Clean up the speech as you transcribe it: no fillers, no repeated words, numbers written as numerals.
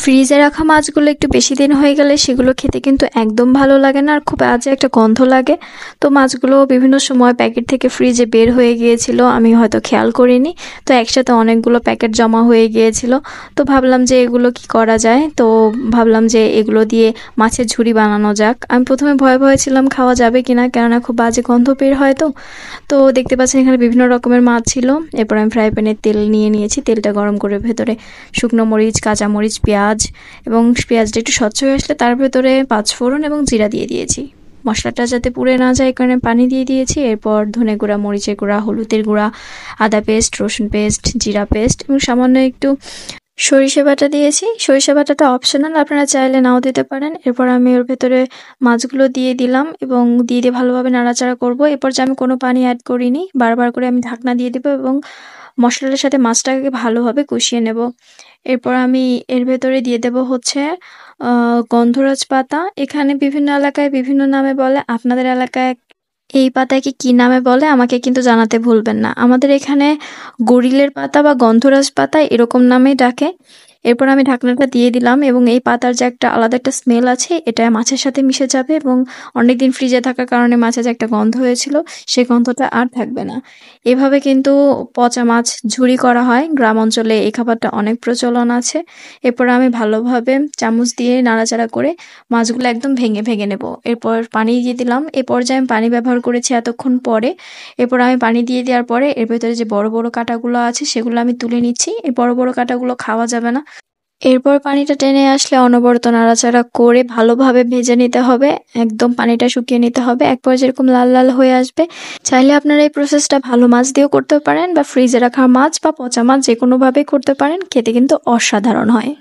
ফ্রিজে রাখা মাছগুলো একটু বেশি দিন হয়ে গেলে সেগুলো খেতে কিন্তু একদম ভালো লাগে না, আর খুব আজে একটা গন্ধ লাগে। তো মাছগুলো বিভিন্ন সময় প্যাকেট থেকে ফ্রিজে বের হয়ে গিয়েছিল, আমি হয়তো খেয়াল করিনি। তো একসাথে অনেকগুলো প্যাকেট জমা হয়ে গিয়েছিল। তো ভাবলাম যে এগুলো কি করা যায়, তো ভাবলাম যে এগুলো দিয়ে মাছের ঝুড়ি বানানো যাক। আমি প্রথমে ভয়ে ভয়ে ছিলাম খাওয়া যাবে কিনা, কেননা খুব বাজে গন্ধ বের হয়। তো দেখতে পাচ্ছেন এখানে বিভিন্ন রকমের মাছ ছিল। এরপর আমি ফ্রাই প্যানে তেল নিয়ে নিয়েছি, তেলটা গরম করে ভেতরে শুকনো মরিচ, কাঁচামরিচ, পেঁয়াজ এবং পেঁয়াজটা একটু স্বচ্ছ হয়ে আসলে তার ভেতরে পাঁচফোড়ন এবং জিরা দিয়ে দিয়েছি। মশলাটা যাতে পুড়ে না যায় এই কারণে পানি দিয়ে দিয়েছি। এরপর ধনে গুঁড়া, মরিচের গুঁড়া, হলুদের গুঁড়া, আদা পেস্ট, রসুন পেস্ট, জিরা পেস্ট এবং সামান্য একটু সরিষা বাটা দিয়েছি। সরিষা বাটাটা অপশনাল, আপনারা চাইলে নাও দিতে পারেন। এরপর আমি ওর ভেতরে মাছগুলো দিয়ে দিলাম এবং দিয়ে ভালোভাবে নাড়াচাড়া করব। এ পর্যায়ে আমি কোনো পানি অ্যাড করিনি, বারবার করে আমি ঢাকনা দিয়ে দেবো এবং মশলাটার সাথে মাছটাকে ভালোভাবে কষিয়ে নেব। এরপর আমি এর ভেতরে দিয়ে দেব হচ্ছে গন্ধরাজ পাতা। এখানে বিভিন্ন এলাকায় বিভিন্ন নামে বলে, আপনাদের এলাকায় এই পাতাকে কি নামে বলে আমাকে কিন্তু জানাতে ভুলবেন না। আমাদের এখানে গরিলের পাতা বা গন্ধরাজ পাতা এরকম নামেই ডাকে। এরপর আমি ঢাকনাটা দিয়ে দিলাম এবং এই পাতার যে একটা আলাদা একটা স্মেল আছে এটা মাছের সাথে মিশে যাবে এবং অনেকদিন ফ্রিজে থাকার কারণে মাছের যে একটা গন্ধ হয়েছিল সেই গন্ধটা আর থাকবে না। এভাবে কিন্তু পচা মাছ ঝুরি করা হয়, গ্রাম অঞ্চলে এই খাবারটা অনেক প্রচলন আছে। এরপর আমি ভালোভাবে চামচ দিয়ে নাড়াচাড়া করে মাছগুলো একদম ভেঙে ভেঙে নেব। এরপর পানি দিয়ে দিলাম। এ পর্যায়ে আমি পানি ব্যবহার করেছি এতক্ষণ পরে। এরপর আমি পানি দিয়ে দেওয়ার পরে এর ভেতরে যে বড় বড় কাঁটাগুলো আছে সেগুলো আমি তুলে নিচ্ছি। এই বড় বড় কাঁটাগুলো খাওয়া যাবে না। এরপর পানিটা টেনে আসলে অনবরত নাড়াচাড়া করে ভালোভাবে ভেজে নিতে হবে। একদম পানিটা শুকিয়ে নিতে হবে। এক পর্যায়ে এরকম লাল লাল হয়ে আসবে। চাইলে আপনারা এই প্রসেসটা ভালো মাছ দিয়েও করতে পারেন বা ফ্রিজে রাখা মাছ বা পচা মাছ যেকোনোভাবেই করতে পারেন। খেতে কিন্তু অসাধারণ হয়।